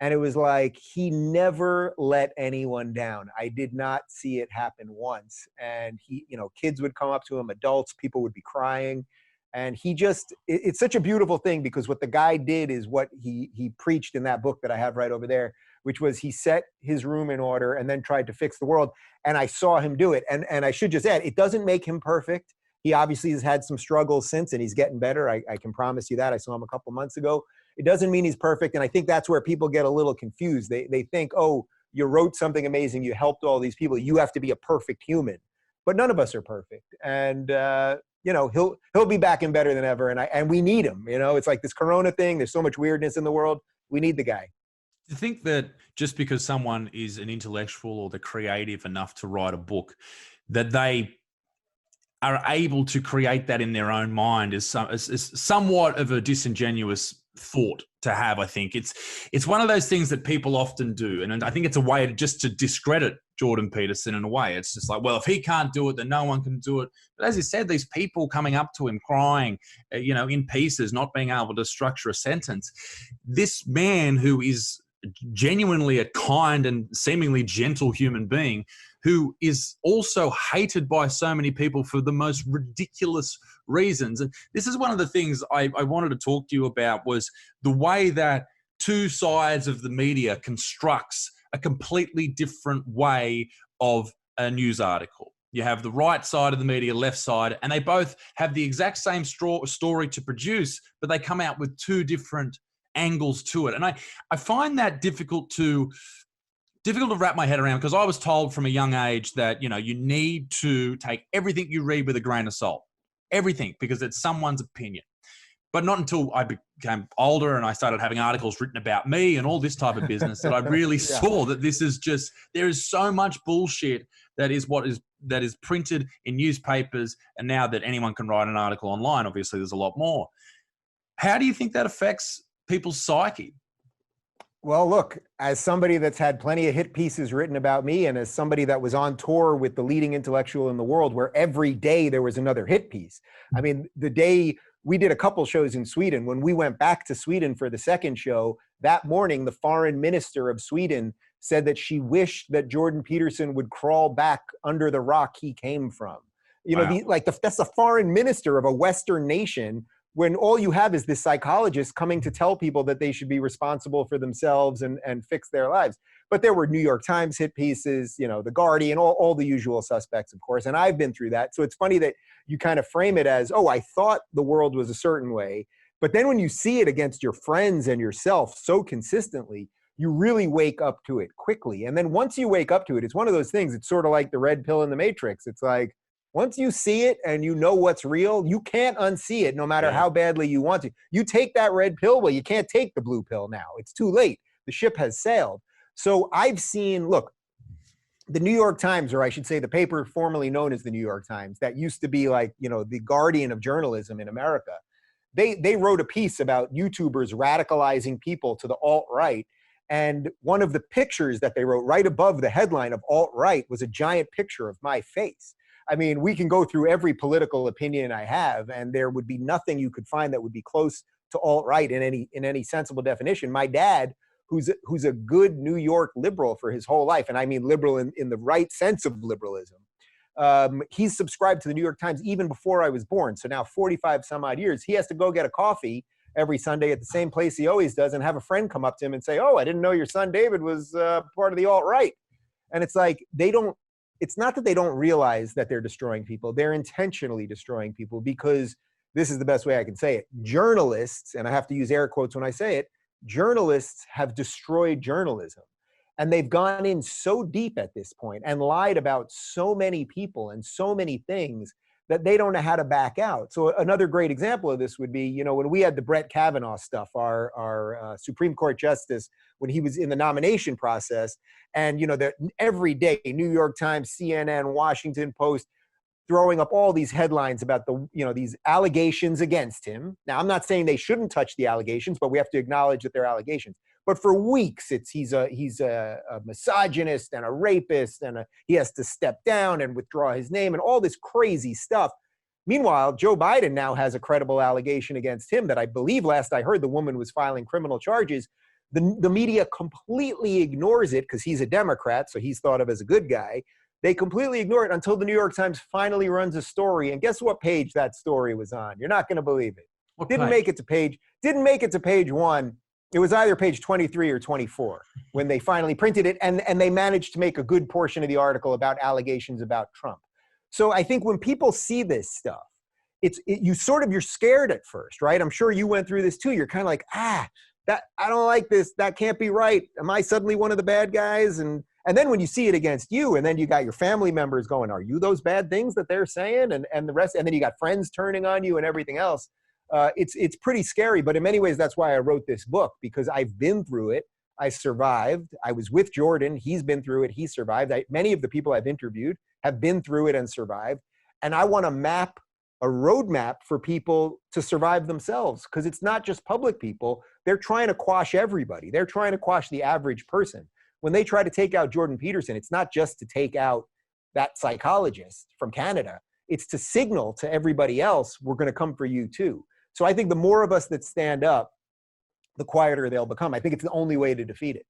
And it was like he never let anyone down. I did not see it happen once. And he, kids would come up to him, adults, people would be crying. And he just, it's such a beautiful thing because what the guy did is what he preached in that book that I have right over there, which was he set his room in order and then tried to fix the world. And I saw him do it. And I should just add, it doesn't make him perfect. He obviously has had some struggles since, and he's getting better. I can promise you that. I saw him a couple months ago. It doesn't mean he's perfect. And I think that's where people get a little confused. They think, oh, you wrote something amazing. You helped all these people. You have to be a perfect human. But none of us are perfect. And, he'll be back and better than ever. And we need him. It's like this Corona thing. There's so much weirdness in the world. We need the guy. Do you think that just because someone is an intellectual or they're creative enough to write a book, that they are able to create that in their own mind is somewhat of a disingenuous thought to have? I think it's one of those things that people often do, and I think it's a way to discredit Jordan Peterson in a way. It's just like, well, if he can't do it, then no one can do it. But as you said, these people coming up to him crying, in pieces, not being able to structure a sentence. This man who is genuinely a kind and seemingly gentle human being, who is also hated by so many people for the most ridiculous reasons. And this is one of the things I wanted to talk to you about, was the way that two sides of the media constructs a completely different way of a news article. You have the right side of the media, left side, and they both have the exact same story to produce, but they come out with two different angles to it. And I find that difficult to wrap my head around, because I was told from a young age that, you need to take everything you read with a grain of salt. Everything, because it's someone's opinion. But not until I became older and I started having articles written about me and all this type of business that I really saw that this is just, there is so much bullshit that is printed in newspapers, and now that anyone can write an article online, obviously there's a lot more. How do you think that affects people's psyche? Well, look, as somebody that's had plenty of hit pieces written about me, and as somebody that was on tour with the leading intellectual in the world, where every day there was another hit piece. I mean, the day we did a couple shows in Sweden, when we went back to Sweden for the second show, that morning, the foreign minister of Sweden said that she wished that Jordan Peterson would crawl back under the rock he came from. Wow. That's the foreign minister of a Western nation, when all you have is this psychologist coming to tell people that they should be responsible for themselves and fix their lives. But there were New York Times hit pieces, The Guardian, all the usual suspects, of course. And I've been through that. So it's funny that you kind of frame it as, oh, I thought the world was a certain way. But then when you see it against your friends and yourself so consistently, you really wake up to it quickly. And then once you wake up to it, it's one of those things. It's sort of like the red pill in the Matrix. It's like, once you see it and you know what's real, you can't unsee it no matter how badly you want to. You take that red pill, well, you can't take the blue pill now. It's too late. The ship has sailed. So I've seen, look, the New York Times, or I should say the paper formerly known as the New York Times, that used to be like, the Guardian of journalism in America. They wrote a piece about YouTubers radicalizing people to the alt-right. And one of the pictures that they wrote right above the headline of alt-right was a giant picture of my face. I mean, we can go through every political opinion I have, and there would be nothing you could find that would be close to alt-right in any sensible definition. My dad, who's a good New York liberal for his whole life, and I mean liberal in the right sense of liberalism, he's subscribed to the New York Times even before I was born. So now 45 some odd years, he has to go get a coffee every Sunday at the same place he always does and have a friend come up to him and say, oh, I didn't know your son David was part of the alt-right. And it's like, it's not that they don't realize that they're destroying people. They're intentionally destroying people, because this is the best way I can say it. Journalists, and I have to use air quotes when I say it, journalists have destroyed journalism. And they've gone in so deep at this point and lied about so many people and so many things that they don't know how to back out. So another great example of this would be, when we had the Brett Kavanaugh stuff, our Supreme Court justice, when he was in the nomination process, and, every day, New York Times, CNN, Washington Post, throwing up all these headlines about these allegations against him. Now, I'm not saying they shouldn't touch the allegations, but we have to acknowledge that they're allegations. But for weeks, he's a misogynist and a rapist, and he has to step down and withdraw his name and all this crazy stuff. Meanwhile, Joe Biden now has a credible allegation against him that I believe, last I heard, the woman was filing criminal charges. The media completely ignores it because he's a Democrat, so he's thought of as a good guy. They completely ignore it until the New York Times finally runs a story. And guess what page that story was on? You're not going to believe it. Didn't make it to page one. It was either page 23 or 24 when they finally printed it, and they managed to make a good portion of the article about allegations about Trump. So I think when people see this stuff, you're scared at first, right? I'm sure you went through this too. You're kind of like, that I don't like this. That can't be right. Am I suddenly one of the bad guys? And then when you see it against you, and then you got your family members going, are you those bad things that they're saying? And the rest, and then you got friends turning on you and everything else. It's pretty scary, but in many ways, that's why I wrote this book, because I've been through it. I survived. I was with Jordan. He's been through it. He survived. Many of the people I've interviewed have been through it and survived. And I want to map a roadmap for people to survive themselves, because it's not just public people. They're trying to quash everybody. They're trying to quash the average person. When they try to take out Jordan Peterson, it's not just to take out that psychologist from Canada. It's to signal to everybody else, we're going to come for you too. So I think the more of us that stand up, the quieter they'll become. I think it's the only way to defeat it.